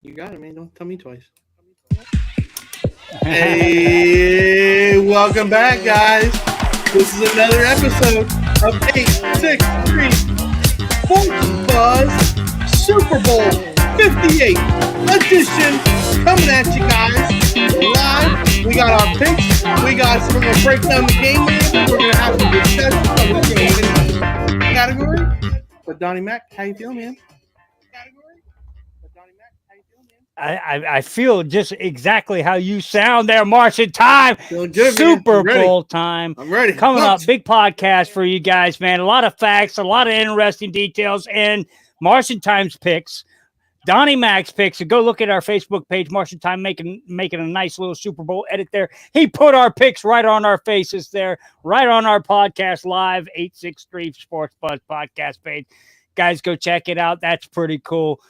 You got it, man. Don't tell me twice. Hey, welcome back, guys. This is another episode of 863 Sports Buzz Super Bowl 58 edition coming at you guys live. We got our picks. We're going to break down the game. We're going to have some discussion on what's going to win each category. But Donnie Mac, how you feeling, man? I feel just exactly how you sound there, Marshentime. Good, Super Bowl time. I'm ready. Coming up, big podcast for you guys, man. A lot of facts, a lot of interesting details, and Marshentime's picks. Donnie Mac's picks. So go look at our Facebook page, Marshentime, making a nice little Super Bowl edit there. He put our picks right on our faces there, right on our podcast live, 863 Sports Buzz podcast page. Guys, go check it out. That's pretty cool.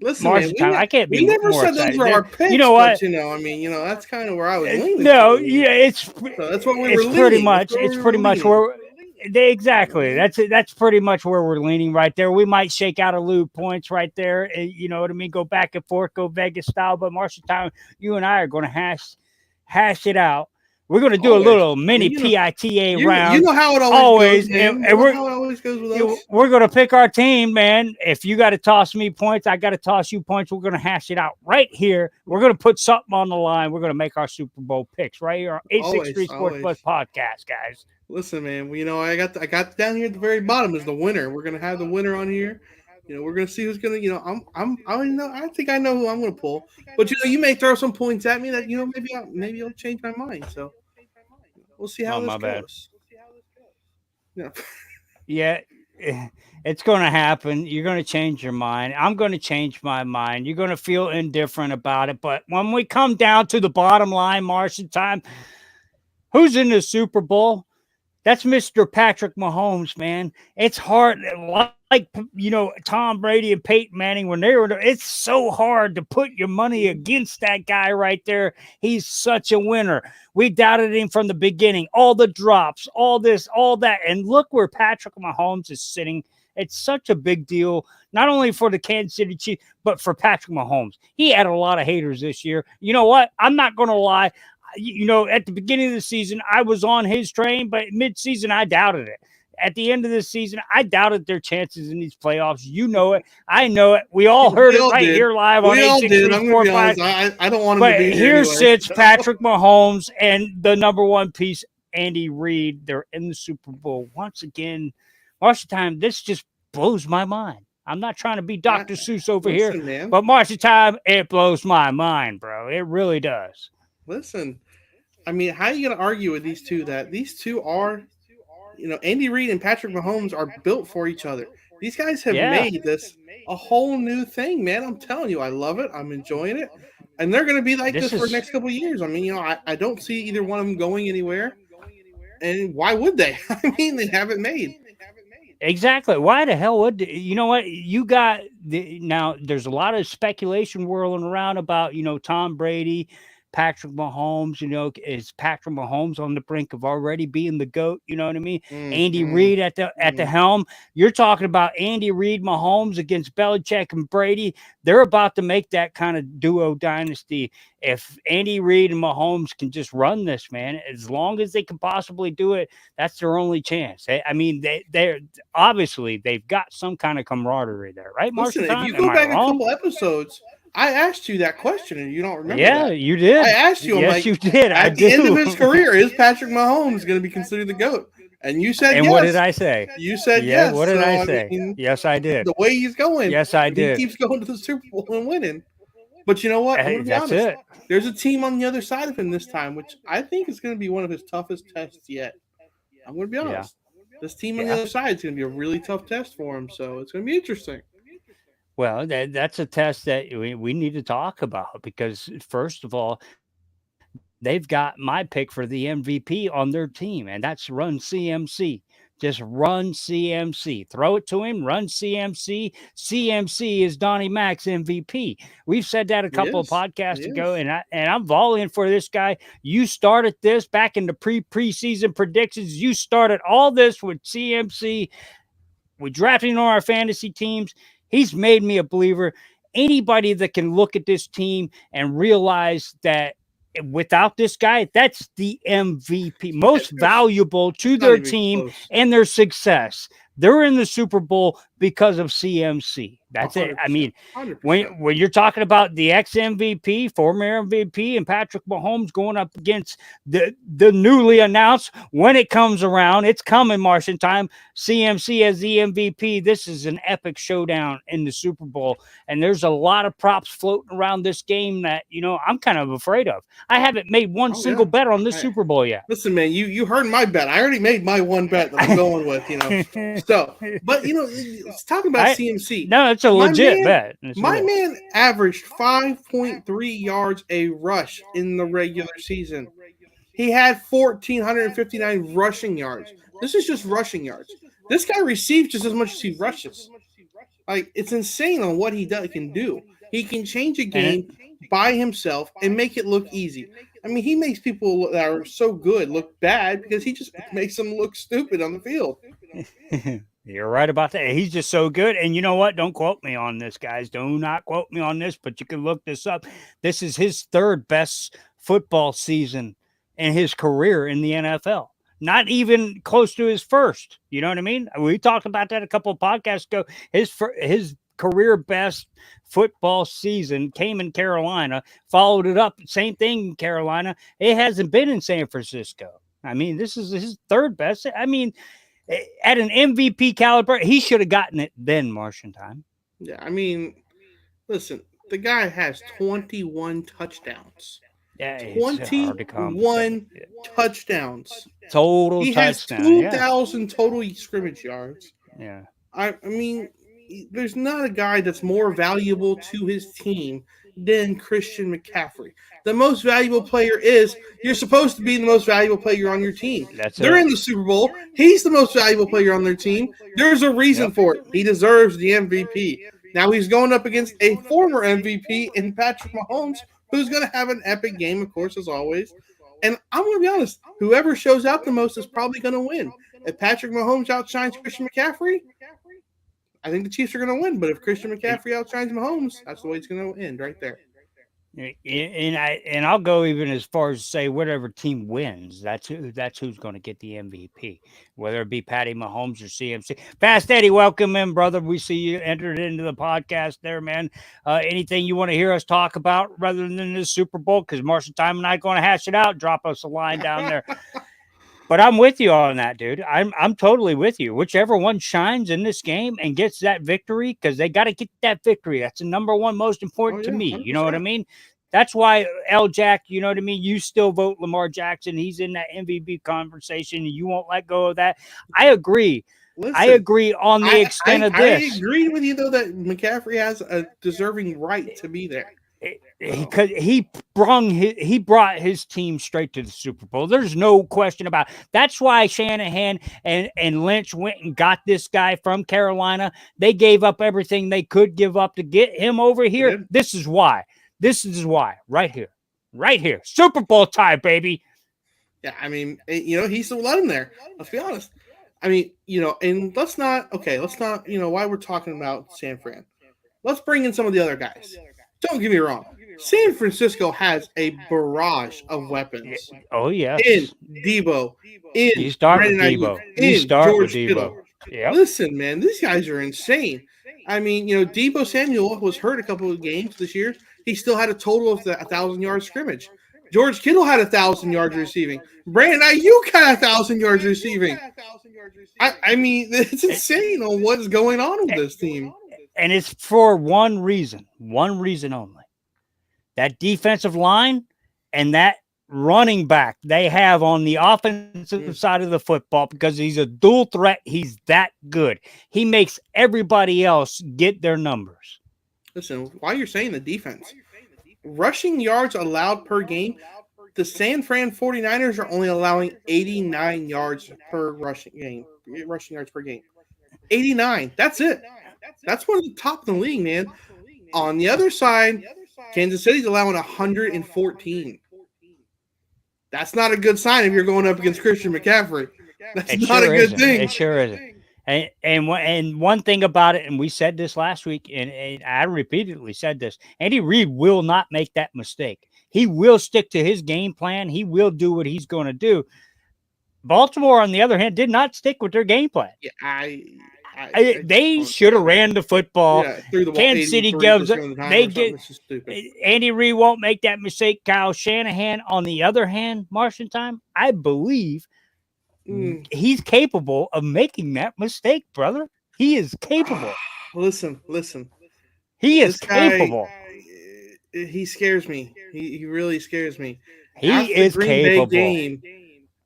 Listen, man, I can't be. We never more said those were our picks. You know what? But, that's kind of where I was leaning. No, yeah, so that's what we were leaning. Pretty much. It's pretty much where. Exactly. That's pretty much where we're leaning right there. We might shake out a loop points right there. You know what I mean? Go back and forth, go Vegas style. But Marshentime, you and I are going to hash it out. We're going to do a little mini PITA round. You know how it always goes, man. And how it always goes with us. We're going to pick our team, man. If you got to toss me points, I got to toss you points. We're going to hash it out right here. We're going to put something on the line. We're going to make our Super Bowl picks right here on 863 Sports Buzz podcast, guys. Listen, man. I got down here at the very bottom is the winner. We're going to have the winner on here. We're going to see who's going to, I think I know who I'm going to pull. But, you may throw some points at me that, maybe I'll change my mind. So. We'll see how this goes. Yeah, it's going to happen. You're going to change your mind. I'm going to change my mind. You're going to feel indifferent about it. But when we come down to the bottom line, Marshentime, who's in the Super Bowl? That's Mr. Patrick Mahomes, man. It's hard. Like, Tom Brady and Peyton Manning, when they were, it's so hard to put your money against that guy right there. He's such a winner. We doubted him from the beginning. All the drops, all this, all that. And look where Patrick Mahomes is sitting. It's such a big deal, not only for the Kansas City Chiefs, but for Patrick Mahomes. He had a lot of haters this year. You know what? I'm not going to lie. At the beginning of the season, I was on his train, but mid-season, I doubted it. At the end of the season, I doubted their chances in these playoffs. You know it. I know it. We all heard it right here live on 86345. I don't want him but to be here sits Patrick Mahomes and the number one piece, Andy Reid. They're in the Super Bowl once again. Marshentime, this just blows my mind. I'm not trying to be Dr. Seuss over here, man. But Marshentime, it blows my mind, bro. It really does. Listen, how are you going to argue with these two that these two are, Andy Reid and Patrick Mahomes are built for each other. These guys have made this a whole new thing, man. I'm telling you, I love it. I'm enjoying it. And they're going to be like this for the next couple of years. I don't see either one of them going anywhere. And why would they? They have it made. Exactly. Why the hell would you know what you got? Now, there's a lot of speculation whirling around about, Tom Brady, Patrick Mahomes, is Patrick Mahomes on the brink of already being the GOAT? You know what I mean? Andy Reid at the helm. You're talking about Andy Reid, Mahomes against Belichick and Brady. They're about to make that kind of duo dynasty. If Andy Reid and Mahomes can just run this, man, as long as they can possibly do it, that's their only chance. They're obviously they've got some kind of camaraderie there, right? Listen, if you go back a couple episodes, I asked you that question and you don't remember. Yeah, that. You did. I asked you. Yes, you did. At the end of his career, is Patrick Mahomes going to be considered the GOAT? And you said yes. And what did I say? You said yes. What did I say? Yes, I did. The way he's going. Yes, I did. He keeps going to the Super Bowl and winning. But you know what? I'm That's be honest. it. There's a team on the other side of him this time, which I think is going to be one of his toughest tests yet. I'm going to be honest. Yeah. This team on the other side is going to be a really tough test for him, so it's going to be interesting. Well, that's a test that we need to talk about because, first of all, they've got my pick for the MVP on their team, and that's Run CMC. Just run CMC. Throw it to him, run CMC. CMC is Donnie Mac's MVP. We've said that a couple of podcasts ago, and I'm volleying for this guy. You started this back in the preseason predictions. You started all this with CMC. We drafted him on our fantasy teams. He's made me a believer. anybody that can look at this team and realize that without this guy, that's the MVP, most valuable to It's not their even team close. and their success. They're in the Super Bowl because of CMC. That's it. I 100%. mean, 100%. when you're talking about the ex MVP, former MVP, and Patrick Mahomes going up against the newly announced, when it comes around, it's coming, Marshentime. CMC as the MVP. This is an epic showdown in the Super Bowl, and there's a lot of props floating around this game that I'm kind of afraid of. I haven't made one Oh, single yeah. bet on this Hey, Super Bowl yet. listen, man, you heard my bet. I already made my one bet that I'm going with, So, but let's talk about CMC. No, it's a My legit man, bet. my man averaged 5.3 yards a rush in the regular season. He had 1,459 rushing yards. This is just rushing yards. This guy receives just as much as he rushes. Like, it's insane on what he can do. He can change a game by himself and make it look easy. I mean, he makes people that are so good look bad because he just makes them look stupid on the field. You're right about that. He's just so good. And you know what? Don't quote me on this, guys. Do not quote me on this, but you can look this up. This is his third best football season in his career in the NFL. Not even close to his first. You know what I mean? We talked about that a couple of podcasts ago. His career best football season came in Carolina, followed it up. Same thing in Carolina. It hasn't been in San Francisco. I mean, this is his third best. I mean, at an MVP caliber, he should have gotten it then, Marshentime. Yeah, I mean, listen, the guy has 21 touchdowns. Yeah, 21 touchdowns. Total he touchdown. He has 2,000 total scrimmage yards. Yeah. I mean, there's not a guy that's more valuable to his team than Christian McCaffrey. The most valuable player you're supposed to be the most valuable player on your team. They're in the Super Bowl. He's the most valuable player on their team. There's a reason for it. He deserves the MVP. Now he's going up against a former MVP in Patrick Mahomes, who's going to have an epic game, of course, as always. And I'm going to be honest, whoever shows out the most is probably going to win. If Patrick Mahomes outshines Christian McCaffrey, I think the Chiefs are going to win. But if Christian McCaffrey outshines Mahomes, that's the way it's going to end right there. And I'll go even as far as say whatever team wins, that's who's going to get the MVP, whether it be Patty Mahomes or CMC. Fast Eddie, welcome in, brother. We see you entered into the podcast there, man. Anything you want to hear us talk about rather than this Super Bowl? Because Marshentime and I are going to hash it out. Drop us a line down there. But I'm with you on that, dude. I'm totally with you. Whichever one shines in this game and gets that victory, because they got to get that victory. That's the number one most important to me. 100%. You know what I mean? That's why Jack, you know what I mean? You still vote Lamar Jackson. He's in that MVP conversation. You won't let go of that. I agree. Listen, I agree on the extent of this. I agree with you, though, that McCaffrey has a deserving right to be there. Because he brought his team straight to the Super Bowl. There's no question about it. That's why Shanahan and Lynch went and got this guy from Carolina. They gave up everything they could give up to get him over here. This is why. Right here. Super Bowl time, baby. Yeah, I mean, he still let him there. Let's be honest. I mean, and let's not, while we're talking about San Fran, let's bring in some of the other guys. Don't get me wrong. San Francisco has a barrage of weapons. Oh, yeah. In Debo. You start with Debo. In George Kittle. Yep. Listen, man, these guys are insane. I mean, Debo Samuel was hurt a couple of games this year. He still had a total of 1,000-yard scrimmage. George Kittle had 1,000 yards receiving. Brandon Ayuk had 1,000 yards receiving. I mean, it's insane on what's going on with this team. And it's for one reason only. That defensive line and that running back they have on the offensive side of the football, because he's a dual threat. He's that good. He makes everybody else get their numbers. Listen, while you're saying the defense, rushing yards allowed per game, the San Fran 49ers are only allowing 89 yards per rushing yards per game. 89. That's it. That's one of the top in the league, man. On the other side, Kansas City's allowing 114. That's not a good sign if you're going up against Christian McCaffrey. That's not a good thing. It sure isn't. And one thing about it, and we said this last week, and I repeatedly said this: Andy Reid will not make that mistake. He will stick to his game plan. He will do what he's going to do. Baltimore, on the other hand, did not stick with their game plan. Yeah, I just They don't. should have ran the football. Yeah, threw the ball Kansas City gives 83% of the time they or something. get It's just stupid. Andy Reid won't make that mistake. Kyle Shanahan, on the other hand, Marshentime, I believe Mm. he's capable of making that mistake, brother. He is capable. Listen. He is This guy, capable. he scares me. He really scares me. He After the is Green Bay capable. game,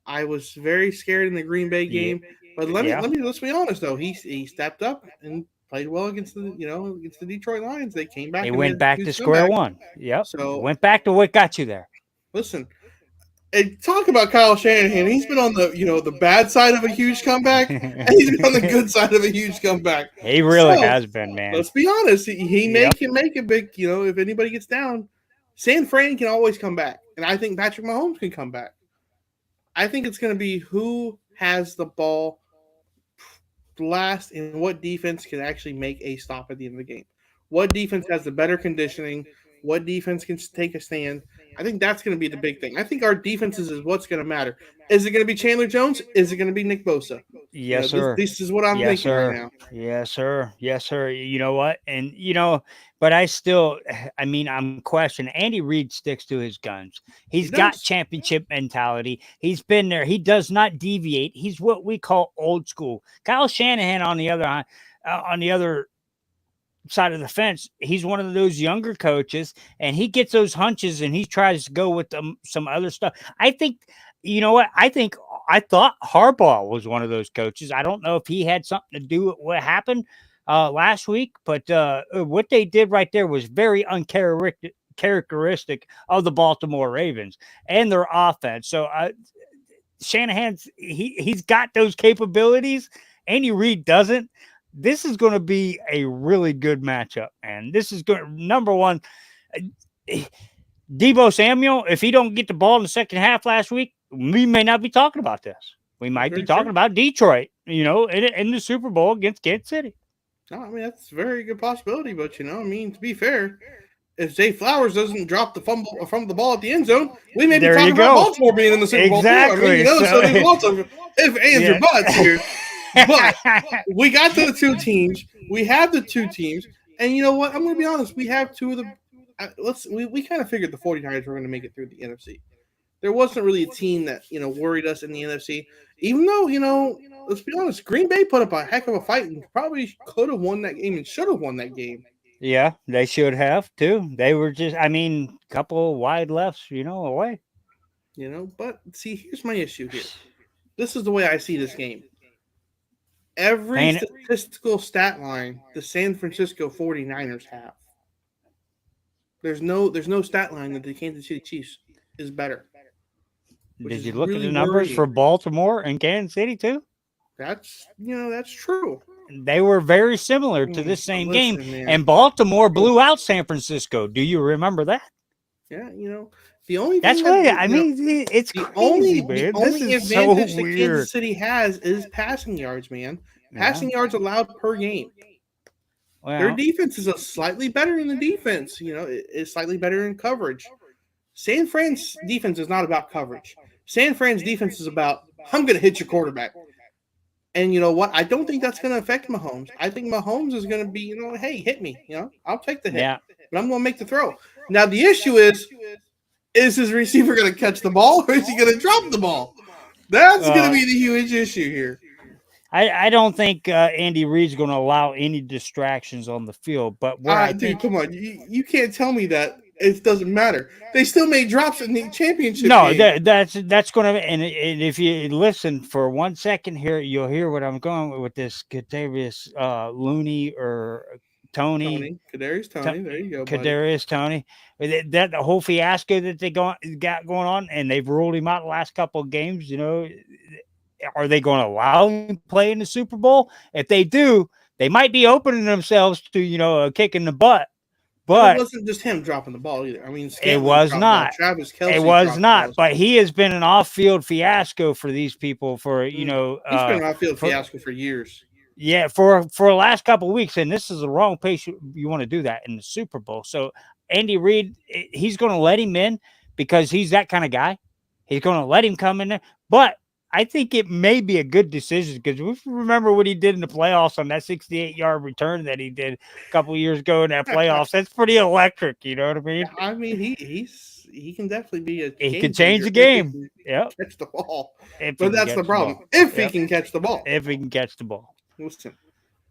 I was very scared in the Green Bay Yeah. game. But Yeah. let's be honest though. He stepped up and played well against against the Detroit Lions. They came back He and made went a back to huge square comeback. one. Yep. So Went back to what got you there. listen, and talk about Kyle Shanahan. He's been on the bad side of a huge comeback, and he's been on the good side of a huge comeback. He really So has been, man. let's be honest. He Yep. can make a big. If anybody gets down, San Fran can always come back, and I think Patrick Mahomes can come back. I think it's going to be who has the ball last and what defense can actually make a stop at the end of the game. What defense has the better conditioning? What defense can take a stand? I think that's going to be the big thing. I think our defenses is what's going to matter. Is it going to be Chandler Jones? Is it going to be Nick Bosa? Yes, This sir. this is what I'm Yes, thinking right sir. now. Yes, sir. Yes, sir. You know what? And but I mean, I'm questioning. Andy Reid sticks to his guns. He He's got does. championship mentality. He's been there. He does not deviate. He's what we call old school. Kyle Shanahan, on the other side of the fence, he's one of those younger coaches, and he gets those hunches, and he tries to go with some other stuff. I think, you know what? I thought Harbaugh was one of those coaches. I don't know if he had something to do with what happened last week, but what they did right there was very uncharacteristic of the Baltimore Ravens and their offense. So Shanahan's he's got those capabilities. Andy Reid doesn't. This is going to be a really good matchup, man. This is going number one. Debo Samuel, if he don't get the ball in the second half last week, we may not be talking about this. We might be Very talking true. about Detroit, in the Super Bowl against Kansas City. No, I mean that's a very good possibility, but I mean to be fair, if Zay Flowers doesn't drop the fumble the ball at the end zone, we may be There you talking about go. Baltimore being in the Super Bowl too. I mean, Exactly. so So, there's lots of if ands yeah. or buts here. But we got to the two teams. We have the two teams, and you know what? I'm going to be honest. We have two of the. We kind of figured the 49ers were going to make it through the NFC. There wasn't really a team that worried us in the NFC. Even though let's be honest, Green Bay put up a heck of a fight and probably could have won that game and should have won that game. Yeah, they should have too. They were just, I mean, couple wide lefts, away. But see, here's my issue here. This is the way I see this game. Every Ain't it? statistical stat line the San Francisco 49ers have. There's no stat line that the Kansas City Chiefs is better, which Did is you look at really the numbers for worrying. Baltimore and Kansas City too? That's true. They were very similar to this But same game, listen, man. and Baltimore blew out San Francisco. Do you remember that? Yeah, the only That's thing what that I mean. It's the crazy, only man. the This only is so advantage that weird. Kansas City has is passing yards, man. Yeah. Passing yards allowed per game. Their Well, defense is a slightly better in the defense. It's slightly better in coverage. San Fran's defense is not about coverage. San Fran's defense is about I'm going to hit your quarterback. And you know what? I don't think that's going to affect Mahomes. I think Mahomes is going to be, hey, hit me. I'll take the hit, yeah. but I'm going to make the throw. Now the issue is his receiver going to catch the ball or is he going to drop the ball? That's going to be the huge issue here. I don't think Andy Reid's going to allow any distractions on the field. But where I Dude, think, come on, you can't tell me that it doesn't matter. They still made drops in the championship no, game. that's going to, and if you listen for 1 second here, you'll hear what I'm going with this Kadarius Looney or Tony. Kadarius Tony. There you go, buddy. Kadarius Tony, that the whole fiasco that they got going on, and they've ruled him out the last couple of games. Are they going to allow him to play in the Super Bowl? If they do, they might be opening themselves to a kick in the butt. But it wasn't just him dropping the ball either. I mean, it was not. Travis Kelce. It was not. But he has been an off-field fiasco for these people. For he's been an off-field fiasco for years. Yeah, for the last couple of weeks, and this is the wrong pace you want to do that in the Super Bowl. So Andy Reid, he's going to let him in because he's that kind of guy. He's going to let him come in there, but I think it may be a good decision because we remember what he did in the playoffs on that 68-yard return that he did a couple of years ago in that playoffs. That's pretty electric, you know what I mean? I mean, he can definitely be a He game could change changer the if he game. can Yep, catch the ball. if he But can that's the catch the problem. ball. If he Yep, can catch the ball. if he can catch the ball. Listen.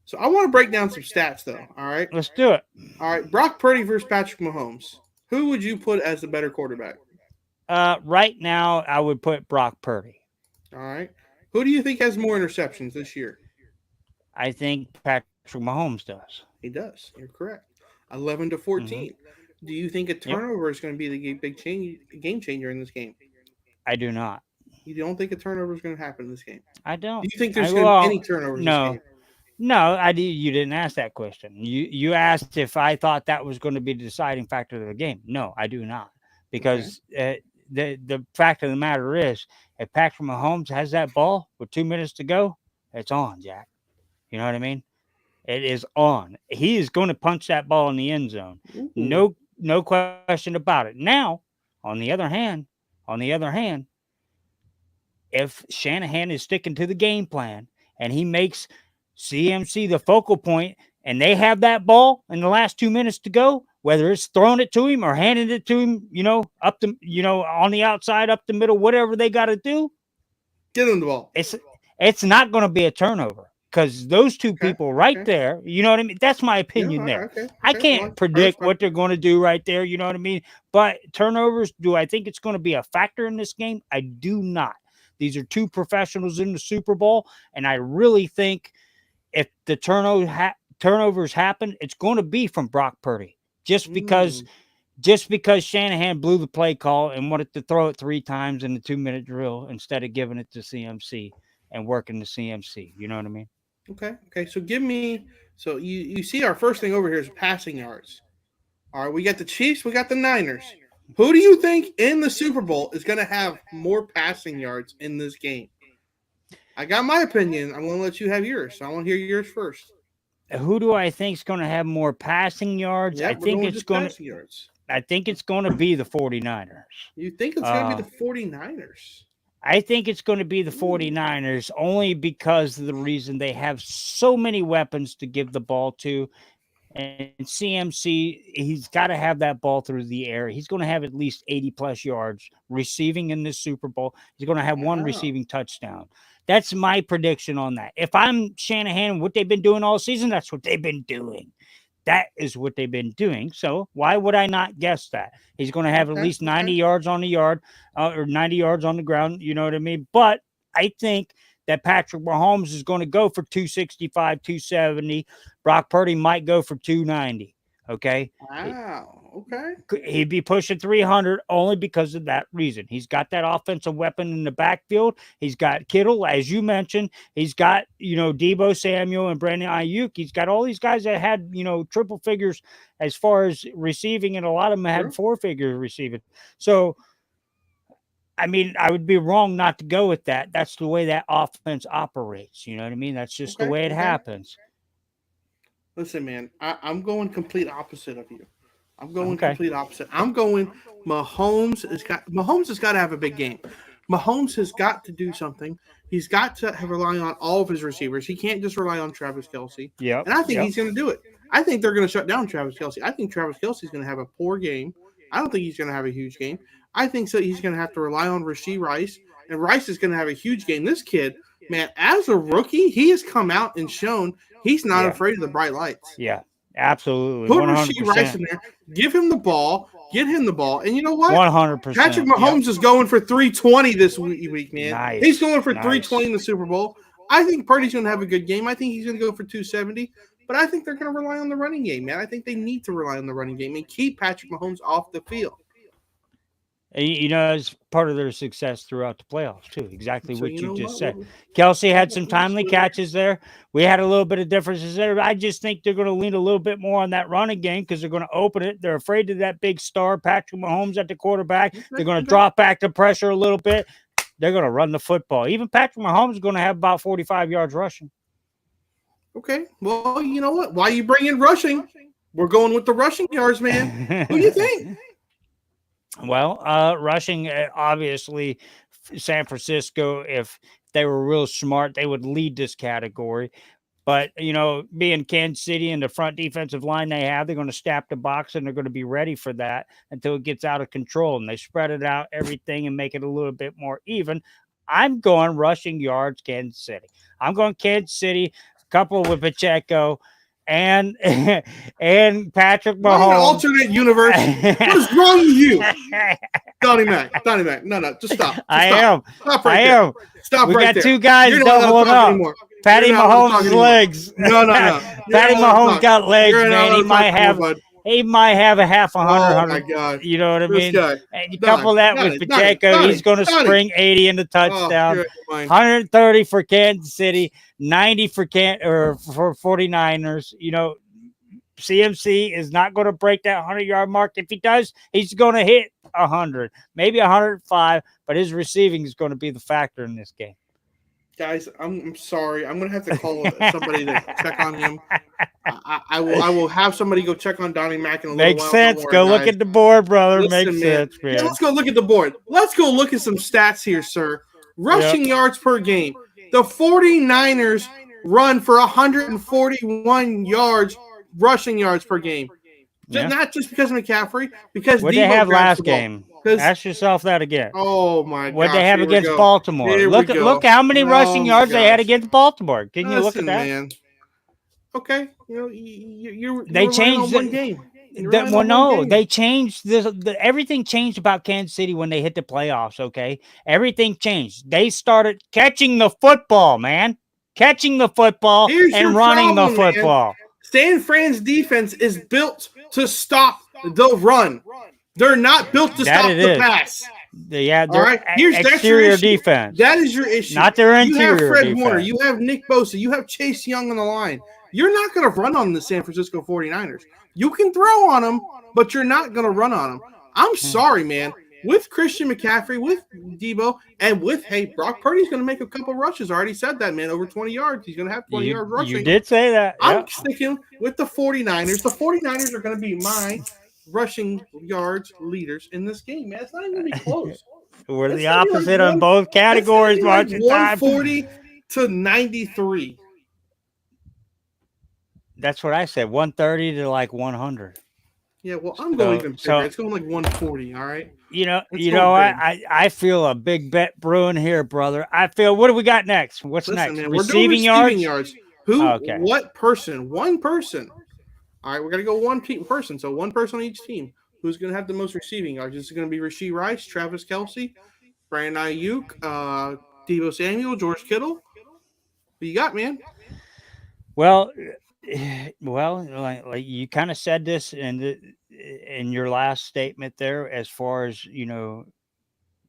So I want to break down some stats, though. All right. Let's do it. All right. Brock Purdy versus Patrick Mahomes. Who would you put as the better quarterback? Right now, I would put Brock Purdy. All right. Who do you think has more interceptions this year? I think Patrick Mahomes does. He does. You're correct. 11 to 14. Do you think a Yep. turnover is going to be the game changer in this game? I do not. You don't think a turnover is going to happen in this game? I don't. Do you think there's going to be any turnovers in this No, game? no. You didn't ask that question. You asked if I thought that was going to be the deciding factor of the game. No, I do not, because the fact of the matter is, if Patrick Mahomes has that ball with 2 minutes to go, it's on, Jack. You know what I mean? It is on. He is going to punch that ball in the end zone. Ooh. No question about it. Now, on the other hand, if Shanahan is sticking to the game plan and he makes CMC the focal point and they have that ball in the last 2 minutes to go, whether it's throwing it to him or handing it to him, up the, on the outside, up the middle, whatever they got to do, get him the ball. It's not going to be a turnover. Because those two people right there, you know what I mean? That's my opinion there. I can't predict what they're going to do right there, you know what I mean? But turnovers, do I think it's going to be a factor in this game? I do not. These are two professionals in the Super Bowl, and I really think if the turnovers happen, it's going to be from Brock Purdy. Just because Shanahan blew the play call and wanted to throw it 3 times in the 2-minute drill instead of giving it to CMC and working the CMC. You know what I mean? Okay. So give me. So you see our first thing over here is passing yards. All right, we got the Chiefs, we got the Niners. Who do you think in the Super Bowl is going to have more passing yards in this game? I got my opinion. I'm going to let you have yours. So I want to hear yours first. Who do I think is going to have more passing yards? Yep, I think it's going to be the 49ers. You think it's going to be the 49ers? I think it's going to be the 49ers only because of the reason they have so many weapons to give the ball to. And CMC, he's got to have that ball through the air. He's going to have at least 80-plus yards receiving in this Super Bowl. He's going to have one receiving touchdown. That's my prediction on that. If I'm Shanahan, what they've been doing all season, that's what they've been doing. That is what they've been doing. So why would I not guess that? He's going to have at least 90 yards on the yard or 90 yards on the ground. You know what I mean? But I think that Patrick Mahomes is going to go for 265, 270. Brock Purdy might go for 290. Okay. Wow. Okay. He'd be pushing 300 only because of that reason. He's got that offensive weapon in the backfield. He's got Kittle, as you mentioned. He's got, Deebo Samuel and Brandon Ayuk. He's got all these guys that had, triple figures as far as receiving, and a lot of them had 4 figures receiving. So, I mean, I would be wrong not to go with that. That's the way that offense operates. You know what I mean? That's just the way it happens. Listen, man, I'm going complete opposite of you. I'm going complete opposite. I'm going Mahomes has got to have a big game. Mahomes has got to do something. He's got to rely on all of his receivers. He can't just rely on Travis Kelce. Yeah. And I think he's going to do it. I think they're going to shut down Travis Kelce. I think Travis Kelce is going to have a poor game. I don't think he's going to have a huge game. I think so. He's going to have to rely on Rashee Rice, and Rice is going to have a huge game. This kid, man, as a rookie, he has come out and shown he's not afraid of the bright lights. Yeah, absolutely. Put Rashee Rice in there, give him the ball, get him the ball, and you know what? 100%. Patrick Mahomes is going for 320 this week, man. Nice. He's going for 320 in the Super Bowl. I think Purdy's going to have a good game. I think he's going to go for 270. But I think they're going to rely on the running game, man. I think they need to rely on the running game and keep Patrick Mahomes off the field. It's part of their success throughout the playoffs, too. Exactly what you just said. Kelce had some timely catches there. We had a little bit of differences there. I just think they're going to lean a little bit more on that running game because they're going to open it. They're afraid of that big star, Patrick Mahomes, at the quarterback. They're going to drop back the pressure a little bit. They're going to run the football. Even Patrick Mahomes is going to have about 45 yards rushing. Okay. Well, you know what? Why you bring in rushing? We're going with the rushing yards, man. Who do you think? Well, rushing, obviously, San Francisco, if they were real smart, they would lead this category. But, being Kansas City and the front defensive line they have, they're going to stack the box and they're going to be ready for that until it gets out of control. And they spread it out, everything, and make it a little bit more even. I'm going rushing yards, Kansas City. I'm going Kansas City, coupled with Pacheco and and Patrick What an Mahomes. alternate universe. What is wrong with you? Donnie Mac. No, just stop. I am. Stop right there. Stop we right got there. two guys You're not doubling talk up. anymore. Patty Mahomes' legs. No. Patty Mahomes got legs, man. He might have a half 100. Oh my God. You know what I mean? Guy. And you couple that with Pacheco, he's going to spring 80 in the touchdown. 130 for Kansas City, 90 for 49ers. CMC is not going to break that 100-yard mark. If he does, he's going to hit 100, maybe 105, but his receiving is going to be the factor in this game. Guys, I'm sorry. I'm going to have to call somebody to check on him. I will have somebody go check on Donnie Mac in a little while. Makes sense. Go look at the board, brother. Makes sense, man. Yeah, let's go look at the board. Let's go look at some stats here, sir. Rushing yards per game. The 49ers run for 141 yards, rushing yards per game. Yeah. Not just because of McCaffrey, because what they have last game. Ask yourself that again. Oh my God! What they have against Baltimore? Look how many rushing yards they had against Baltimore. Can you look at that? Man. Okay, you're they changed one game. They changed this. Everything changed about Kansas City when they hit the playoffs. Okay, everything changed. They started catching the football, man, catching the football and running the football. Man. San Fran's defense is built to stop the run. They're not built to stop the pass. Yeah, all right. That's your defense. That is your issue. Not their interior. You have Fred defense. Warner. You have Nick Bosa. You have Chase Young on the line. You're not going to run on the San Francisco 49ers. You can throw on them, but you're not going to run on them. I'm sorry, man. With Christian McCaffrey, with Debo, and with, Brock Purdy's going to make a couple rushes. I already said that, man. Over 20 yards. He's going to have 20 yards rushing. You did say that. Yep. I'm sticking with the 49ers. The 49ers are going to be my rushing yards leaders in this game, man. It's not even going to be close. We're the opposite on both categories. Like 140 to 93. That's what I said. 130 to like 100. Yeah, well, I'm going even bigger. It's going like 140. All right. I feel a big bet brewing here, brother. I feel. What do we got next? What's next? Man, receiving yards. Who? Okay. What person? One person. All right, we're gonna go one person. So one person on each team. Who's gonna have the most receiving yards? This is gonna be Rashee Rice, Travis Kelce, Brandon Ayuk, Deebo Samuel, George Kittle. Who you got, man? Well, like you kind of said this in your last statement there, as far as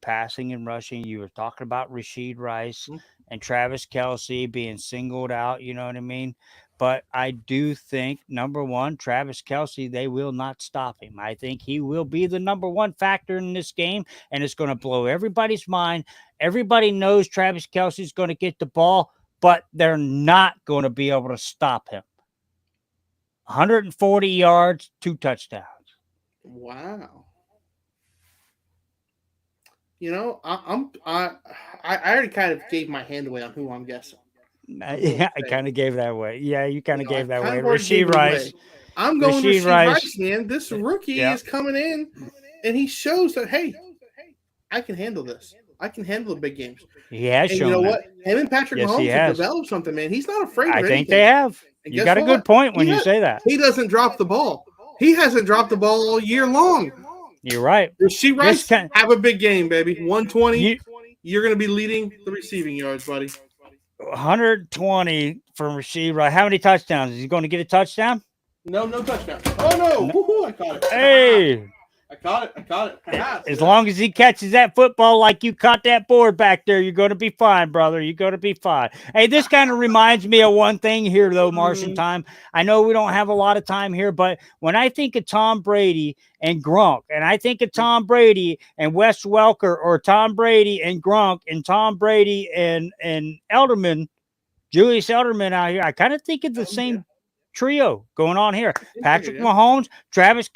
passing and rushing. You were talking about Rashee Rice and Travis Kelce being singled out. You know what I mean? But I do think, number one, Travis Kelce, they will not stop him. I think he will be the number one factor in this game, and it's going to blow everybody's mind. Everybody knows Travis Kelce is going to get the ball, but they're not going to be able to stop him. 140 yards, 2 touchdowns. Wow. I already kind of gave my hand away on who I'm guessing. Yeah, I kind of gave that away. Yeah, you kind of gave that away. Rashee Rice. I'm going Rashee Rice, man. This rookie is coming in, and he shows that, hey, I can handle this. I can handle the big games. He has shown. You know what? Him and Patrick Mahomes have developed something, man. He's not afraid of anything. I think they have. You got a good point when you say that. He doesn't drop the ball. He hasn't dropped the ball all year long. You're right. Rashee Rice, have a big game, baby. 120. You're going to be leading the receiving yards, buddy. 120 from Rashee Rice. How many touchdowns? Is he going to get a touchdown? No touchdown. Oh, no. Woo-hoo, I caught it. Hey. I caught it. As long as he catches that football like you caught that board back there, you're going to be fine, brother. You're going to be fine. Hey, this kind of reminds me of one thing here, though, Marshentime. I know we don't have a lot of time here, but when I think of Tom Brady and Gronk, and I think of Tom Brady and Wes Welker, or Tom Brady and Gronk, and Tom Brady and Elderman, Julius Elderman out here. I kind of think it's the Yeah, same trio going on here. same trio, Patrick yeah. Mahomes, Travis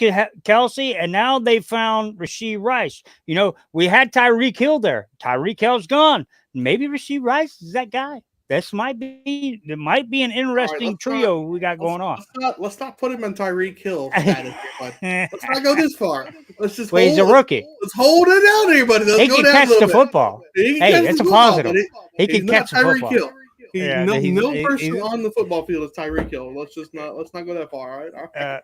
Kelsey, and now they found Rasheed Rice. You know, we had Tyreek Hill there. Tyreek Hill's gone. Maybe Rasheed Rice is that guy. It might be an All right, interesting let's not trio we got going on. let's not put him in Tyreek Hill status here, bud. Let's not go this far. Let's just Well, he's a hold. rookie. Let's hold it down here, buddy. Let's He go can down a catch little the bit. football. He can Hey, catch that's the a football, but positive. He he's can not catch the Tyreek football. Hill. Yeah, No person on the football field is Tyreek Hill. Let's not go that far. All right. All right.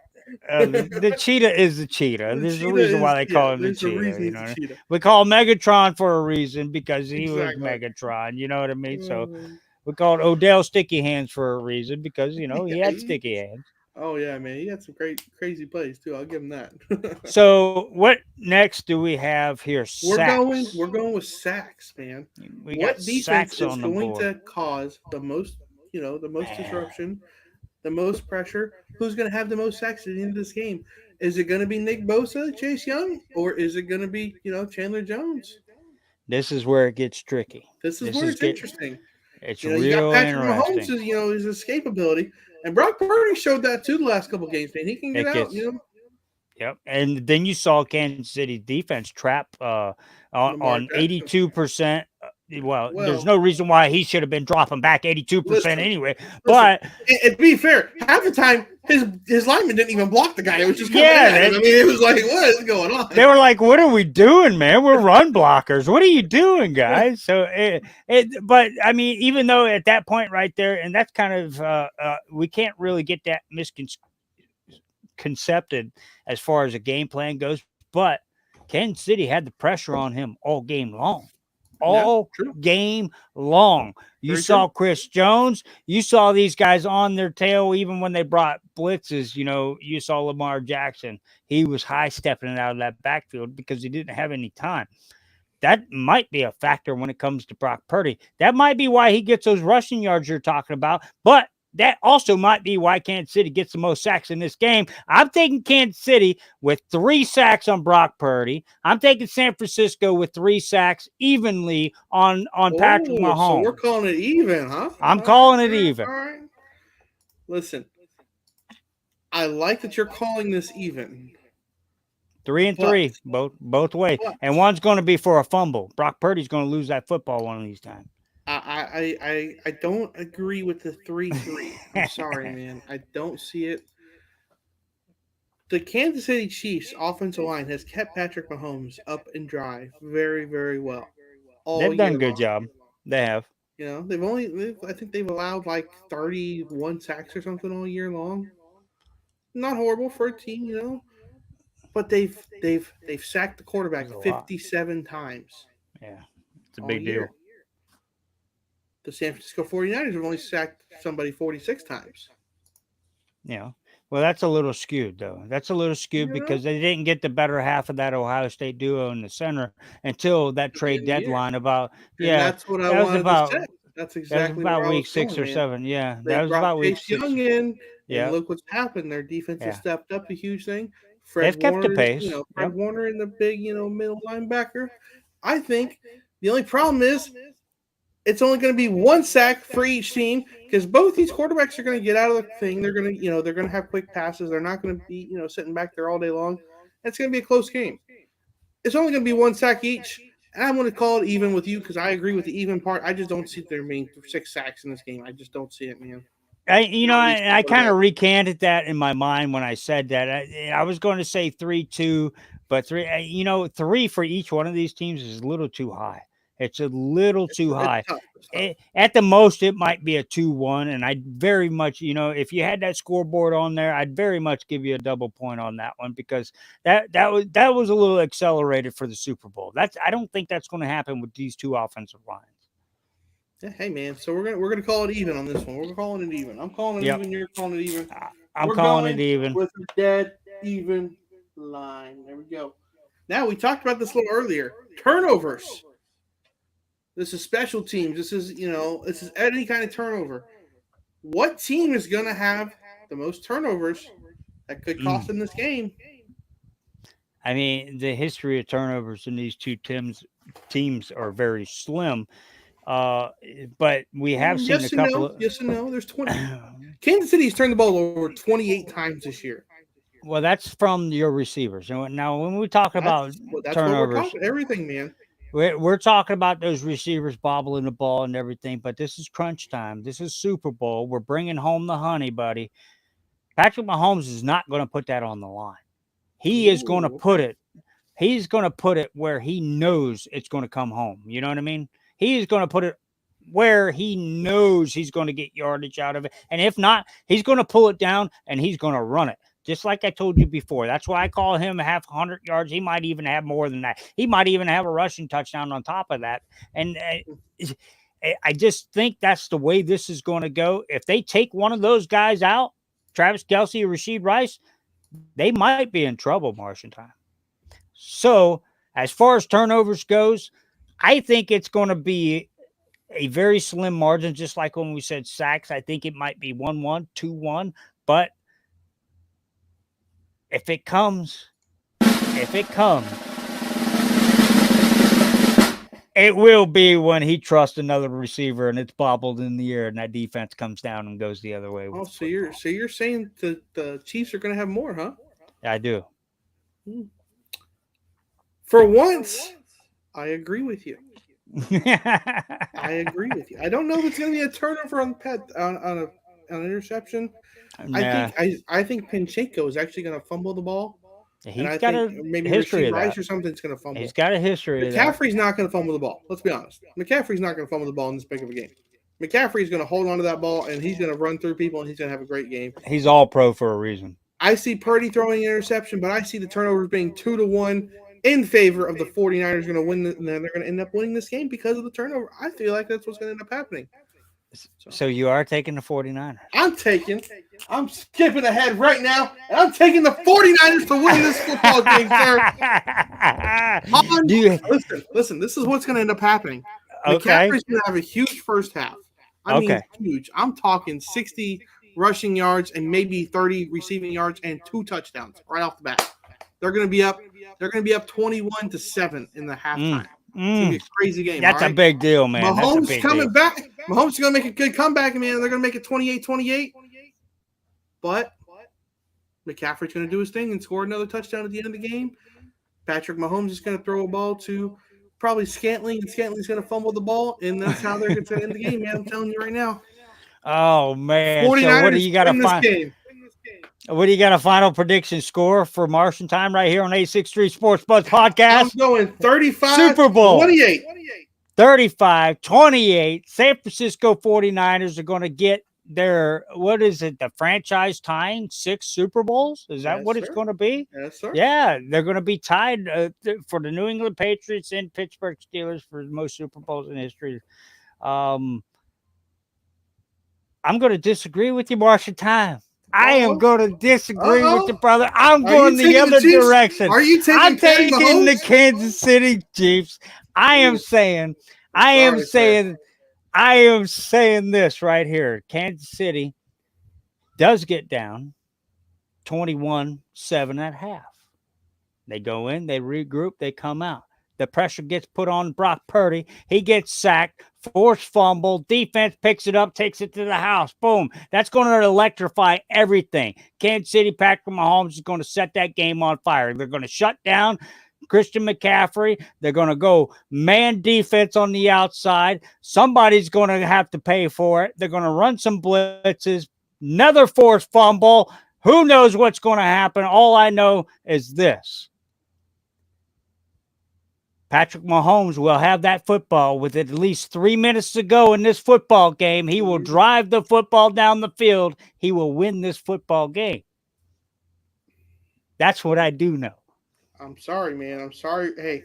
uh, the cheetah is the cheetah. The There's a cheetah reason is why they call him the there's a cheetah. reason You he's the know, cheetah. we call Megatron for a reason because he was Exactly. Megatron. You know what I mean? So Mhm. we called Odell Sticky Hands for a reason because he Yeah, had sticky hands. oh yeah, man. He had some great crazy plays too. I'll give him that. So what next do we have here? Sacks. We're going with sacks, man. We got What defense sacks is on the going board. to cause the most Man, disruption, the most pressure? Who's going to have the most sacks at the end of this game? Is it going to be Nick Bosa, Chase Young, or is it going to be, Chandler Jones? this is where it gets tricky. This is This where is it's get interesting. it's You got real Patrick Mahomes, interesting. his escapability, and Brock Purdy showed that too the last couple games, man. He can get It out, gets Yep, and then you saw Kansas City defense trap Lamar on Jackson. 82%. Well, there's Well, no reason why he should have been dropping back 82% listen, anyway. listen. But And to be fair, half the time his lineman didn't even block the guy. It was just coming yeah, at him. I mean, it was like, what is going on? they were like, "What are we doing, man? We're run blockers. What are you doing, guys?" So but I mean, even though at that point right there, and that's kind of we can't really get that misconcepted as far as a game plan goes. But Kansas City had the pressure on him all game long. Yeah, All true. game long. You Very saw true. Chris Jones. You saw these guys on their tail even when they brought blitzes. You saw Lamar Jackson. He was high stepping it out of that backfield because he didn't have any time. That might be a factor when it comes to Brock Purdy. That might be why he gets those rushing yards you're talking about. But that also might be why Kansas City gets the most sacks in this game. I'm taking Kansas City with 3 sacks on Brock Purdy. I'm taking San Francisco with 3 sacks evenly on Patrick Oh, so we're Mahomes. calling it even, huh? I'm All right, calling it all right, even. all right. Listen, I like that you're calling this even, 3 and but 3, both ways. but And one's going to be for a fumble. Brock Purdy's going to lose that football one of these times. I don't agree with the 3-3. I'm sorry, man. I don't see it. The Kansas City Chiefs offensive line has kept Patrick Mahomes up and dry very, very well all They've done year a good long. job. They have. I think they've allowed like 31 sacks or something all year long. Not horrible for a team, but they've sacked the quarterback There's a lot. 57 times Yeah. It's a all big year. deal. The San Francisco 49ers have only sacked somebody 46 times. Yeah. Well, that's a little skewed, though. That's a little skewed You know, because they didn't get the better half of that Ohio State duo in the center until that at the trade end of the year. deadline. About And yeah, that's what I that was wanted to about say. That's that was exactly about where I week was 6 going, or man. 7. Yeah, They that was brought about week Chase 6. Young in, and Yeah, look what's happened. Their defense has yeah. stepped up a huge thing. They've kept the pace. Fred Yep. Warner in the big, middle linebacker. I think the only problem is it's only going to be one sack for each team because both these quarterbacks are going to get out of the thing. They're going to have quick passes. They're not going to be, sitting back there all day long. It's going to be a close game. It's only going to be one sack each. And I'm going to call it even with you because I agree with the even part. I just don't see there being 6 sacks in this game. I just don't see it, man. Not with these two I kind of quarterbacks. recanted that in my mind when I said that. I was going to say 3-2, but 3 for each one of these teams is a little too high. It's a little too It's high. tough. It's tough. At the most, it might be a 2-1, and I'd very much, if you had that scoreboard on there, I'd very much give you a double point on that one because that was a little accelerated for the Super Bowl. I don't think that's going to happen with these two offensive lines. Yeah, hey man, so we're gonna call it even on this one. We're calling it even. I'm calling it Yep, even. You're calling it even. I'm We're calling it going even. with a dead even line. There we go. Now we talked about this a little earlier. Turnovers. This is special teams. This is any kind of turnover. What team is gonna have the most turnovers that could cost Mm. them this game? I mean, the history of turnovers in these two teams are very slim. But we have seen Yes a and couple no. of. Yes and no. There's 20. Kansas City's turned the ball over 28 times this year. Well, that's from your receivers. And now, when we talk about That's what we're turnovers, talking. Everything, man. we're talking about those receivers bobbling the ball and everything. But this is crunch time. This is Super Bowl. We're bringing home the honey, buddy. Patrick Mahomes is not going to put that on the line. He is going to Ooh, put okay. it. He's going to put it where he knows it's going to come home. You know what I mean? He's going to put it where he knows he's going to get yardage out of it. And if not, he's going to pull it down and he's going to run it. Just like I told you before. That's why I call him half 100 yards. He might even have more than that. He might even have a rushing touchdown on top of that. And I just think that's the way this is going to go. If they take one of those guys out, Travis Kelce or Rashid Rice, they might be in trouble, Marshentime. So, as far as turnovers goes, I think it's going to be a very slim margin, just like when we said sacks. I think it might be 1-1, 2-1. But if it comes, it will be when he trusts another receiver and it's bobbled in the air and that defense comes down and goes the other way. Oh, so you're saying the Chiefs are going to have more, huh? I do. For once, I agree with you. I agree with you. I don't know if it's going to be a turnover on an interception. Nah. I think Pacheco is actually going to fumble the ball. He's And I got think a maybe history Rashid of Rice that. or something's going to fumble. He's got a history of that. McCaffrey's not going to fumble the ball. Let's be honest. McCaffrey's not going to fumble the ball in this big of a game. McCaffrey's going to hold on to that ball, and he's going to run through people, and he's going to have a great game. He's all pro for a reason. I see Purdy throwing an interception, but I see the turnovers being 2-1 in favor of the 49ers going to win, and they're going to end up winning this game because of the turnover. I feel like that's what's going to end up happening. So you are taking the 49ers. I'm skipping ahead right now, and I'm taking the 49ers to win this football game, sir. Listen, this is what's going to end up happening. Okay. McCaffrey's going to have a huge first half. I mean, huge. I'm talking 60 rushing yards and maybe 30 receiving yards and 2 touchdowns right off the bat. They're going to be up 21-7 in the halftime. It's going to be a crazy game. That's a big deal, man. Mahomes coming back. Mahomes is going to make a good comeback, man. They're going to make it 28-28. But McCaffrey's going to do his thing and score another touchdown at the end of the game. Patrick Mahomes is going to throw a ball to probably Scantling, and Scantling's going to fumble the ball, and that's how they're going to end the game, man. I'm telling you right now. Oh, man. 49ers so what do you got to find? What do you got a final prediction score for Marshentime right here on 863 Sports Buzz Podcast? I'm going 35 Super Bowl 28. 35-28. San Francisco 49ers are going to get their, what is it, the franchise tying 6 Super Bowls? Is that what it's going to be? Yes, sir. Yeah, they're going to be tied for the New England Patriots and Pittsburgh Steelers for the most Super Bowls in history. I'm going to disagree with you, Marshentime. I am going to disagree with you, brother. I'm going the other direction. Are you taking I'm taking the Kansas City Chiefs. I am saying this right here. Kansas City does get down 21-7 at half. They go in, they regroup, they come out. The pressure gets put on Brock Purdy. He gets sacked, forced fumble. Defense picks it up, takes it to the house. Boom. That's going to electrify everything. Kansas City, Patrick Mahomes is going to set that game on fire. They're going to shut down Christian McCaffrey. They're going to go man defense on the outside. Somebody's going to have to pay for it. They're going to run some blitzes. Another forced fumble. Who knows what's going to happen? All I know is this. Patrick Mahomes will have that football with at least 3 minutes to go in this football game. He will drive the football down the field. He will win this football game. That's what I do know. I'm sorry, man. I'm sorry. Hey,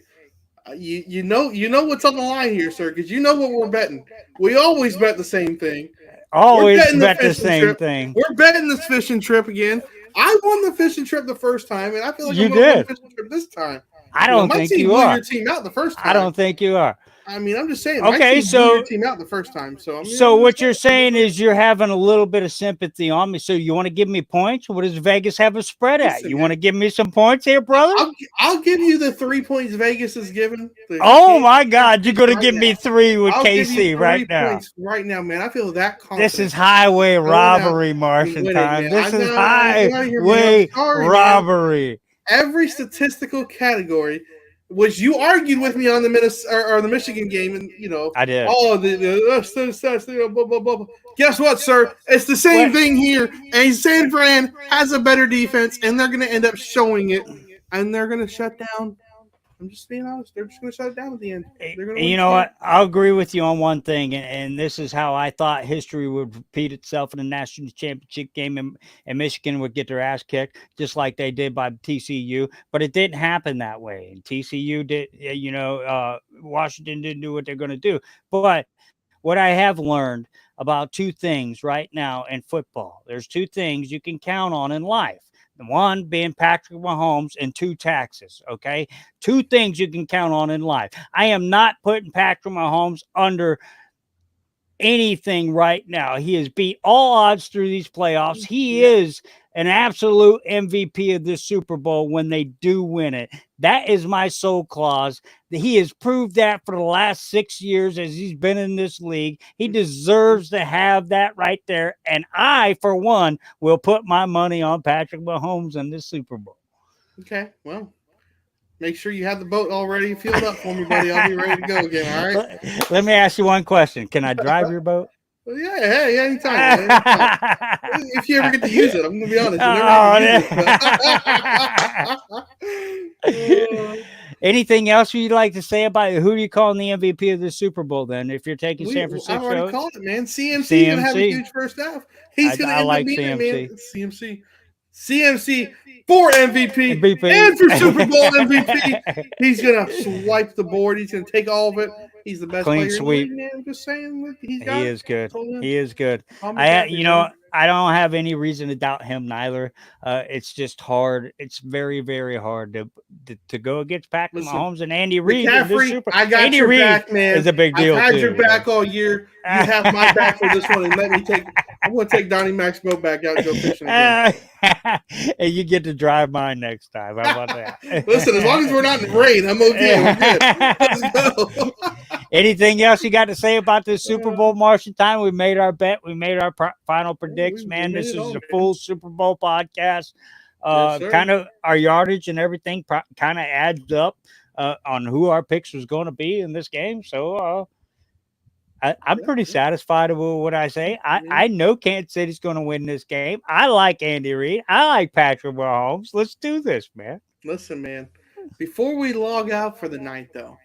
you know what's on the line here, sir, because you know what we're betting. We always bet the same thing. Always bet the same thing. We're betting this fishing trip again. I won the fishing trip the first time, and I feel like you I'm going to win did the fishing trip this time. I don't think you are. Your team out the first time. I don't think you are. I mean, I'm just saying, my Okay, team blew your team out the first time. So I mean, so what you're saying is you're having a little bit of sympathy on me. So you want to give me points? What does Vegas have a spread at? listen, You man. want to give me some points here, brother? I'll give you the 3 points Vegas is given. The Oh Kansas my City God, you're Chiefs gonna right give now. me 3 with I'll give you KC right now. 3 points right now, man. I feel that This is confident highway going out robbery, and winning, Marshentime. man. I This is know. Get out of here, man. I'm highway sorry, man. robbery. Every statistical category, which you argued with me on the Minnesota or the Michigan game, and I did. oh the blah, blah, blah, blah. Guess what, sir? It's the same What? thing here. And San Fran has a better defense, and they're going to end up showing it, and they're going to shut down. I'm just being honest. They're just going to shut it down at the end. They're going to And win you this know game. what? I'll agree with you on one thing, and this is how I thought history would repeat itself in the national championship game, and Michigan would get their ass kicked just like they did by TCU. But it didn't happen that way. And TCU did, Washington didn't do what they're going to do. But what I have learned about 2 things right now in football, there's 2 things you can count on in life. One being Patrick Mahomes and 2 taxes. Okay. 2 things you can count on in life. I am not putting Patrick Mahomes under anything right now. He has beat all odds through these playoffs. He is an absolute MVP of this Super Bowl when they do win it. That is my soul clause. He has proved that for the last 6 years as he's been in this league. He deserves to have that right there. And I, for one, will put my money on Patrick Mahomes in this Super Bowl. Okay, well, make sure you have the boat already filled up for me, buddy. I'll be ready to go again. All right. Let me ask you one question. Can I drive your boat? Well, yeah, hey, anytime, man, anytime. If you ever get to use it, I'm gonna be honest. You never get to use it. Anything else you'd like to say about who do you call the MVP of the Super Bowl? Then, if you're taking San I've Francisco, already called it, man. CMC gonna have a huge first half. He's gonna end up being it, man. CMC for MVP and for Super Bowl MVP. He's gonna swipe the board. He's gonna take all of it. He's the best clean player sweep. in the league, man. I'm just saying, he is good. He is good. I I don't have any reason to doubt him neither. It's just hard. It's very, very hard to go against Patrick Mahomes and Andy Reid. I got Andy your Reid back, man. is a big deal. I've had your back all year. You have my back for this one, and I'm going to take Donnie Mac's boat back out and go fishing again. And you get to drive mine next time. How about that? Listen, as long as we're not in the rain, I'm okay. We're good. Let's go. Anything else you got to say about this Super Bowl, Marshentime? We made our bet. We made our final predicts, man. This is a full Super Bowl podcast. Kind of our yardage and everything kind of adds up on who our picks was going to be in this game. So I'm pretty satisfied with what I say. I know Kansas City's going to win this game. I like Andy Reid. I like Patrick Mahomes. Let's do this, man. Listen, man. Before we log out for the night, though,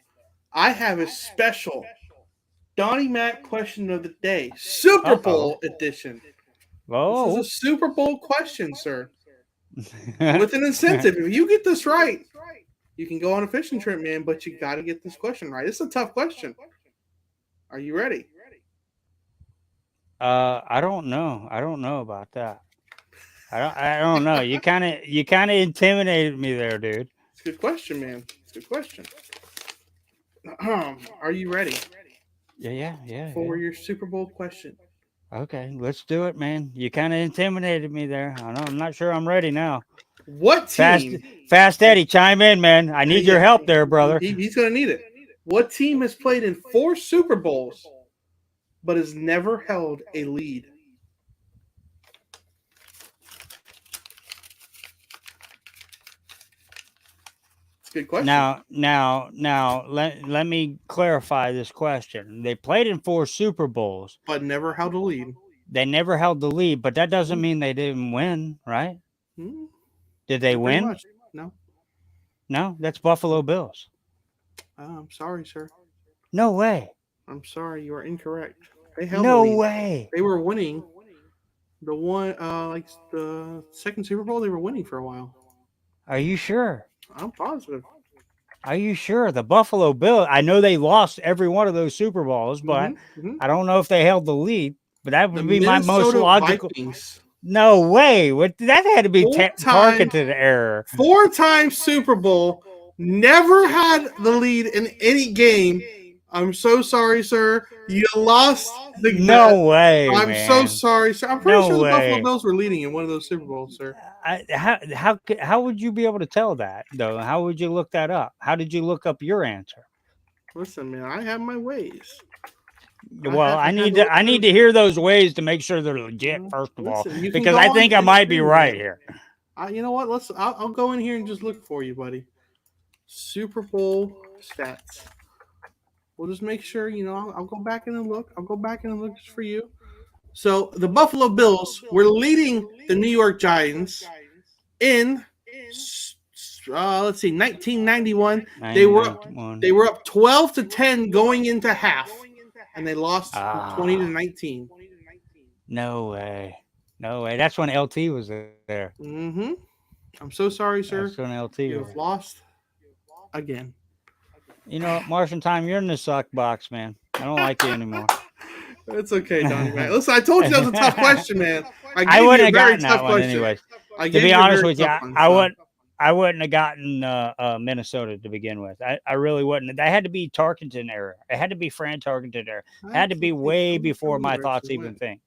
I have a special Donnie Mac question of the day, Super Bowl edition. Oh, this is a Super Bowl question, sir. With an incentive. If you get this right, you can go on a fishing trip, man. But you got to get this question right. It's a tough question. Are you ready? I don't know. I don't know about that. I don't know. You kind of intimidated me there, dude. It's a good question, man. It's a good question. Are you ready? Yeah. For your Super Bowl question. Okay, let's do it, man. You kind of intimidated me there. I know. I'm not sure I'm ready now. What team? Fast Eddie, chime in, man. I need your help there, brother. He's going to need it. What team has played in 4 Super Bowls but has never held a lead? It's a good question. Now, let me clarify this question. They played in 4 Super Bowls, but never held a lead. They never held the lead, but that doesn't mean they didn't win, right? Did they win? No, that's Buffalo Bills. I'm sorry, sir. No way. I'm sorry, you are incorrect. They held no the lead. way. They were winning. The one, like the second Super Bowl, they were winning for a while. Are you sure? I'm positive. Are you sure? The Buffalo Bills, I know they lost every one of those Super Bowls, but I don't know if they held the lead. But that would be my most logical. Vikings. No way. That had to be targeted error. 4-time Super Bowl, never had the lead in any game, I'm so sorry, sir. You lost the bet. No way, I'm man. so sorry, sir. I'm pretty No sure the Buffalo way. Bills were leading in one of those Super Bowls, sir. How would you be able to tell that though? How would you look that up? How did you look up your answer? Listen, man, I have my ways. Well, I need look to hear those ways to make sure they're legit. First of all, Listen, you can because go I on think I might be Instagram, right man. here. You know what? I'll go in here and just look for you, buddy. Super Bowl stats. We'll just make sure, I'll go back in and look. I'll go back in and look just for you. So the Buffalo Bills were leading the New York Giants in, let's see, 1991. They were up 12-10 going into half, and they lost 20-19. No way. No way. That's when LT was there. Mm-hmm. I'm so sorry, sir. That's when LT You was have lost again. You know, Marshentime, you're in the suck box, man. I don't like you anymore. It's okay, Donnie, man. Listen, I told you that was a tough question, man. I wouldn't have gotten that one anyways. To be honest with you, I wouldn't have gotten Minnesota to begin with. I really wouldn't. That had to be Tarkenton era. It had to be Fran Tarkenton era. It had to be way before my thoughts even think.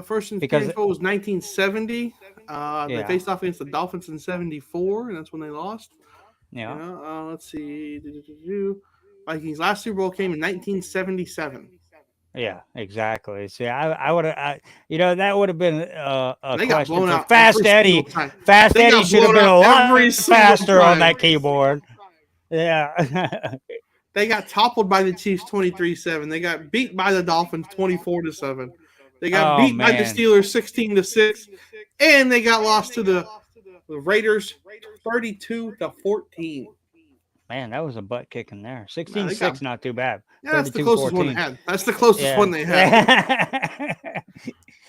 First in was 1970. They faced off against the Dolphins in 74, and that's when they lost. Yeah. Let's see. Vikings last Super Bowl came in 1977. Yeah, exactly. See, I would have, that would have been a question for Fast Eddie. Fast Eddie should have been a lot faster on that keyboard. Yeah. They got toppled by the Chiefs 23-7. They got beat by the Dolphins 24-7. They got beat by the Steelers 16-6, and they got lost to the Raiders 32-14. Man, that was a butt kicking there. 16-6, not too bad. Yeah, that's the closest one they had. That's the closest one they had.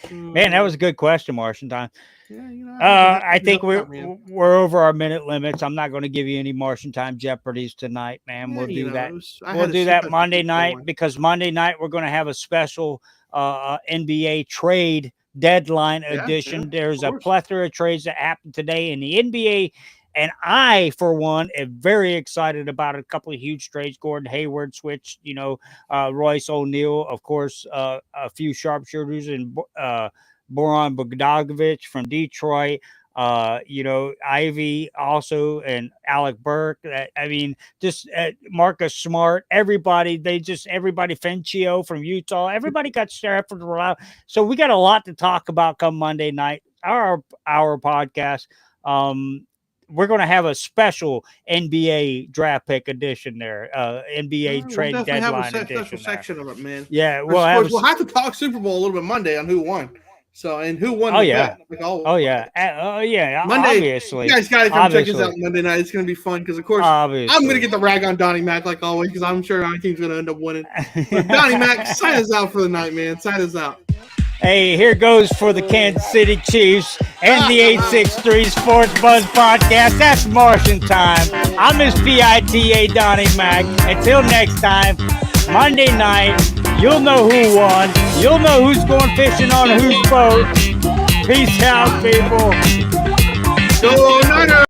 Man, that was a good question, Marshentime. Yeah, I think we're over our minute limits. I'm not going to give you any Marshentime Jeopardies tonight, man. We'll do that. We'll do that Monday night because Monday night we're going to have a special NBA trade deadline edition. There's a plethora of trades that happened today in the NBA. And I, for one, am very excited about a couple of huge trades. Gordon Hayward switched, Royce O'Neal, of course, a few sharpshooters, and Boran Bogdanovic from Detroit. Ivy also, and Alec Burke. Just Marcus Smart. Everybody, Fencio from Utah. Everybody got Stafford around. So we got a lot to talk about come Monday night. Our podcast. We're going to have a special NBA draft pick edition there. NBA trade deadline edition. Special section of it, man. Yeah, we'll have to talk Super Bowl a little bit Monday on who won. So, and who won the bet. Monday, obviously. You guys got to come check us out Monday night. It's going to be fun because, of course, I'm going to get the rag on Donnie Mac like always because I'm sure our team's going to end up winning. But Donnie Mac, sign us out for the night, man. Sign us out. Hey, here goes for the Kansas City Chiefs and the 863 Sports Buzz Podcast. That's Marshentime. I'm his PITA Donnie Mac. Until next time, Monday night, you'll know who won. You'll know who's going fishing on whose boat. Peace out, people. Go Niners!